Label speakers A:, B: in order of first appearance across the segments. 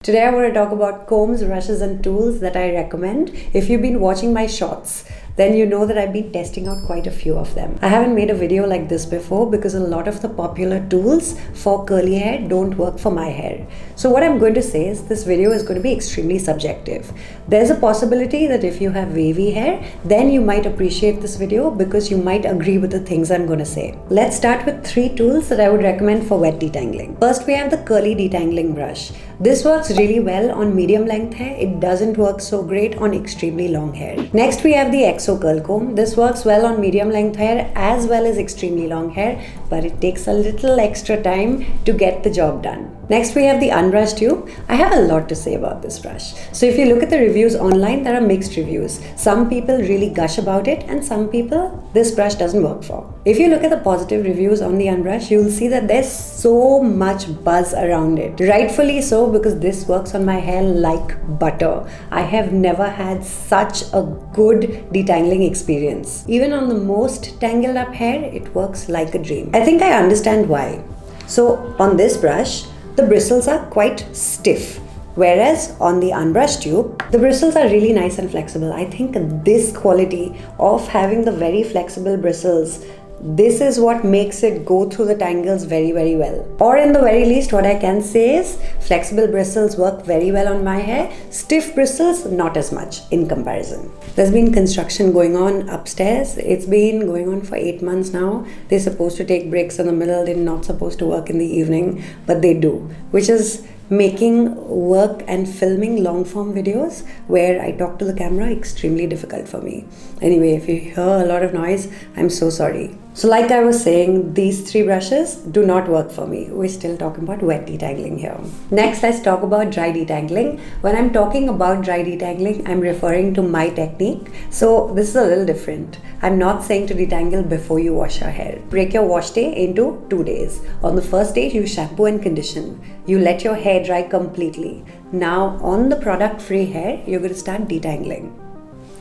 A: Today I want to talk about combs, brushes and tools that I recommend. If you've been watching my shorts, then you know that I've been testing out quite a few of them. I haven't made a video like this before because a lot of the popular tools for curly hair don't work for my hair. So what I'm going to say is this video is going to be extremely subjective. There's a possibility that if you have wavy hair, then you might appreciate this video because you might agree with the things I'm going to say. Let's start with 3 tools that I would recommend for wet detangling. First, we have the curly detangling brush. This works really well on medium length hair. It doesn't work so great on extremely long hair. Next, we have the Exo curl comb. This works well on medium length hair as well as extremely long hair, but it takes a little extra time to get the job done. Next, we have the Unbrush Dupe. I have a lot to say about this brush. So if you look at the reviews online, there are mixed reviews. Some people really gush about it and some people this brush doesn't work for. If you look at the positive reviews on the Unbrush, you'll see that there's so much buzz around it. Rightfully so, because this works on my hair like butter. I have never had such a good detangling experience. Even on the most tangled up hair, it works like a dream. I think I understand why. So on this brush, the bristles are quite stiff, whereas on the Unbrush Dupe, the bristles are really nice and flexible. I think this quality of having the very flexible bristles, this is what makes it go through the tangles very, very well. Or in the very least, what I can say is flexible bristles work very well on my hair. Stiff bristles, not as much in comparison. There's been construction going on upstairs. It's been going on for 8 months now. They're supposed to take breaks in the middle. They're not supposed to work in the evening, but they do, which is making work and filming long form videos where I talk to the camera extremely difficult for me. Anyway, if you hear a lot of noise, I'm so sorry. So like I was saying, these 3 brushes do not work for me. We're still talking about wet detangling here. Next, let's talk about dry detangling. When I'm talking about dry detangling, I'm referring to my technique. So this is a little different. I'm not saying to detangle before you wash your hair. Break your wash day into 2 days. On the first day, you shampoo and condition. You let your hair dry completely. Now on the product free hair, you're going to start detangling.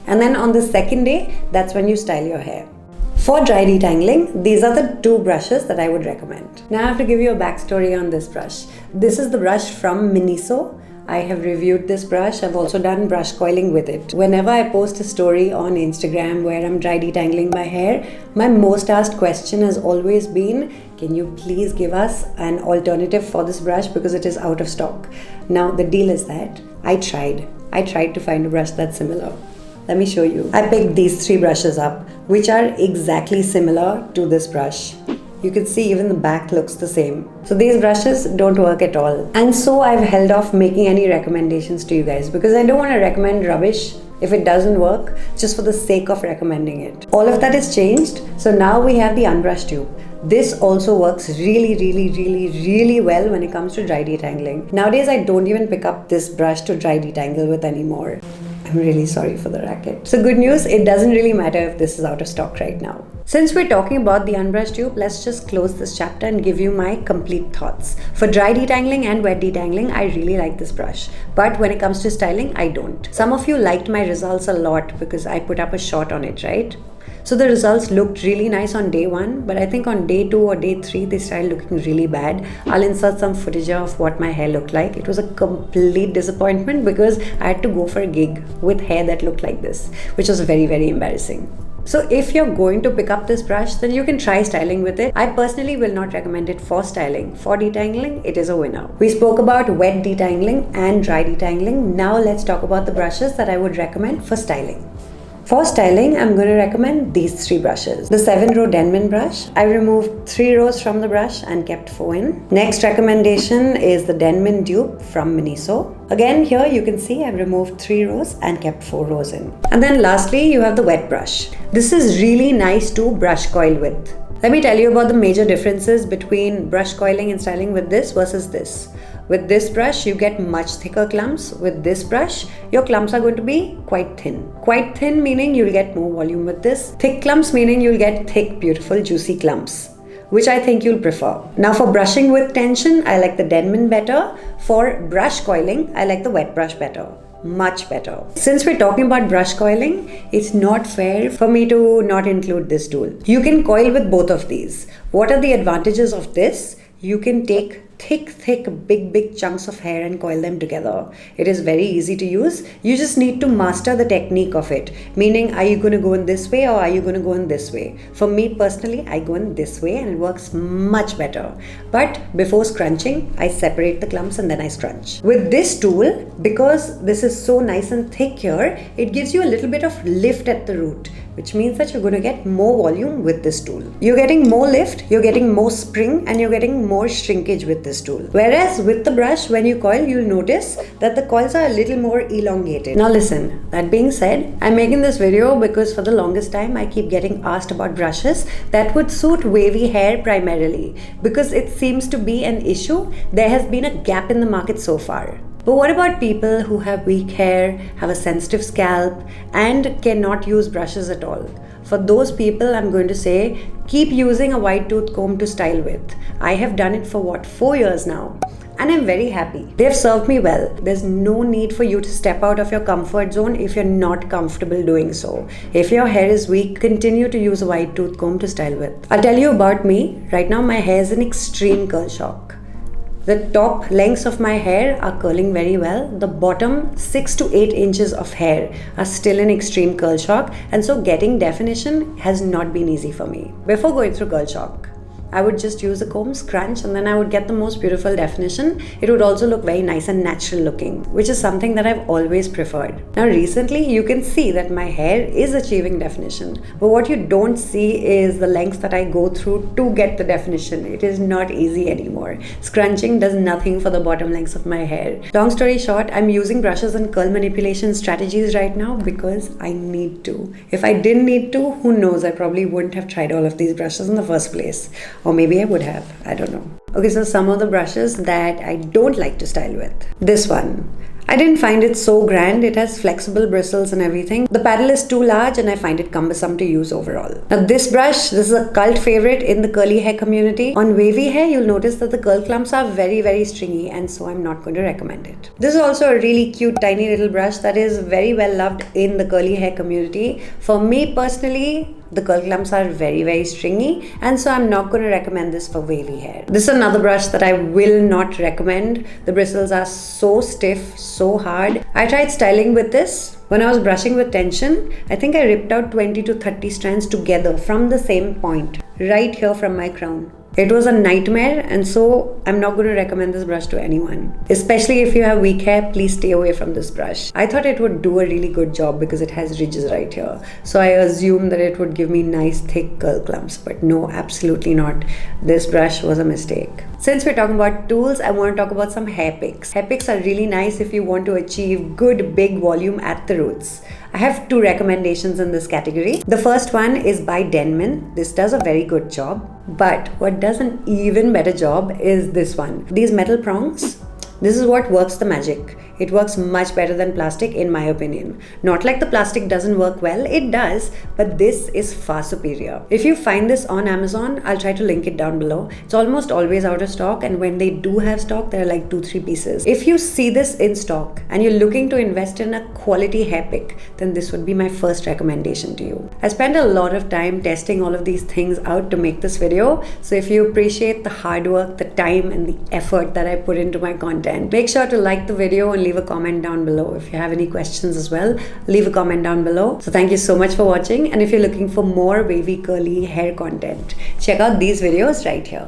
A: And then on the second day, that's when you style your hair. For dry detangling, these are the 2 brushes that I would recommend. Now I have to give you a backstory on this brush. This is the brush from Miniso. I have reviewed this brush. I've also done brush coiling with it. Whenever I post a story on Instagram where I'm dry detangling my hair, my most asked question has always been, can you please give us an alternative for this brush because it is out of stock. Now the deal is that I tried to find a brush that's similar. Let me show you. I picked these 3 brushes up, which are exactly similar to this brush. You can see even the back looks the same. So these brushes don't work at all. And so I've held off making any recommendations to you guys because I don't want to recommend rubbish if it doesn't work just for the sake of recommending it. All of that is changed. So now we have the Unbrush Dupe. This also works really well when it comes to dry detangling. Nowadays, I don't even pick up this brush to dry detangle with anymore. I'm really sorry for the racket. So good news, it doesn't really matter if this is out of stock right now. Since we're talking about the Unbrush Dupe, let's just close this chapter and give you my complete thoughts. For dry detangling and wet detangling, I really like this brush. But when it comes to styling, I don't. Some of you liked my results a lot because I put up a shot on it, right? So the results looked really nice on day 1, but I think on day 2 or day 3, they started looking really bad. I'll insert some footage of what my hair looked like. It was a complete disappointment because I had to go for a gig with hair that looked like this, which was very embarrassing. So if you're going to pick up this brush, then you can try styling with it. I personally will not recommend it for styling. For detangling, it is a winner. We spoke about wet detangling and dry detangling. Now let's talk about the brushes that I would recommend for styling. For styling, I'm going to recommend these 3 brushes. The 7-row Denman brush. I removed 3 rows from the brush and kept 4 in. Next recommendation is the Denman Dupe from Miniso. Again, here you can see I've removed 3 rows and kept 4 rows in. And then lastly, you have the wet brush. This is really nice to brush coil with. Let me tell you about the major differences between brush coiling and styling with this versus this. With this brush, you get much thicker clumps. With this brush, your clumps are going to be quite thin. Quite thin meaning you'll get more volume with this. Thick clumps meaning you'll get thick, beautiful, juicy clumps, which I think you'll prefer. Now for brushing with tension, I like the Denman better. For brush coiling, I like the wet brush better. Much better. Since we're talking about brush coiling, it's not fair for me to not include this tool. You can coil with both of these. What are the advantages of this? You can take thick big chunks of hair and coil them together. It is very easy to use. You just need to master the technique of it, meaning, are you going to go in this way or are you going to go in this way? For me personally, I go in this way and it works much better. But before scrunching, I separate the clumps and then I scrunch. With this tool, because this is so nice and thick here, it gives you a little bit of lift at the root, which means that you're going to get more volume with this tool. You're getting more lift, you're getting more spring, and you're getting more shrinkage with this tool. Whereas with the brush, when you coil, you'll notice that the coils are a little more elongated. Now listen, that being said, I'm making this video because for the longest time, I keep getting asked about brushes that would suit wavy hair primarily. Because it seems to be an issue, there has been a gap in the market so far. But what about people who have weak hair, have a sensitive scalp, and cannot use brushes at all? For those people, I'm going to say, keep using a wide tooth comb to style with. I have done it for 4 years now. And I'm very happy. They've served me well. There's no need for you to step out of your comfort zone if you're not comfortable doing so. If your hair is weak, continue to use a wide tooth comb to style with. I'll tell you about me. Right now, my hair is in extreme curl shock. The top lengths of my hair are curling very well. The bottom 6 to 8 inches of hair are still in extreme curl shock, and so getting definition has not been easy for me. Before going through curl shock, I would just use a comb, scrunch, and then I would get the most beautiful definition. It would also look very nice and natural looking, which is something that I've always preferred. Now recently, you can see that my hair is achieving definition, but what you don't see is the lengths that I go through to get the definition. It is not easy anymore. Scrunching does nothing for the bottom lengths of my hair. Long story short, I'm using brushes and curl manipulation strategies right now because I need to. If I didn't need to, who knows, I probably wouldn't have tried all of these brushes in the first place. Or maybe I would have, I don't know. Okay, so some of the brushes that I don't like to style with. This one. I didn't find it so grand. It has flexible bristles and everything. The paddle is too large and I find it cumbersome to use overall. Now this brush, this is a cult favorite in the curly hair community. On wavy hair, you'll notice that the curl clumps are very stringy, and so I'm not going to recommend it. This is also a really cute tiny little brush that is very well loved in the curly hair community. For me personally, the curl clumps are very stringy, and so I'm not going to recommend this for wavy hair. This is another brush that I will not recommend. The bristles are so stiff, so hard. I tried styling with this. When I was brushing with tension, I think I ripped out 20 to 30 strands together from the same point, right here from my crown. It was a nightmare, and so I'm not going to recommend this brush to anyone. Especially if you have weak hair, please stay away from this brush. I thought it would do a really good job because it has ridges right here. So I assumed that it would give me nice thick curl clumps, but no, absolutely not. This brush was a mistake. Since we're talking about tools, I want to talk about some hair picks. Hair picks are really nice if you want to achieve good big volume at the roots. I have 2 recommendations in this category. The first one is by Denman. This does a very good job. But what does an even better job is this one. These metal prongs, this is what works the magic. It works much better than plastic in my opinion. Not like the plastic doesn't work well, it does, but this is far superior. If you find this on Amazon, I'll try to link it down below. It's almost always out of stock, and when they do have stock, there are like 2-3 pieces. If you see this in stock and you're looking to invest in a quality hair pick, then this would be my first recommendation to you. I spent a lot of time testing all of these things out to make this video, so if you appreciate the hard work, the time, and the effort that I put into my content, make sure to like the video and leave a comment down below. If you have any questions as well, leave a comment down below. So thank you so much for watching, and if you're looking for more wavy curly hair content, check out these videos right here.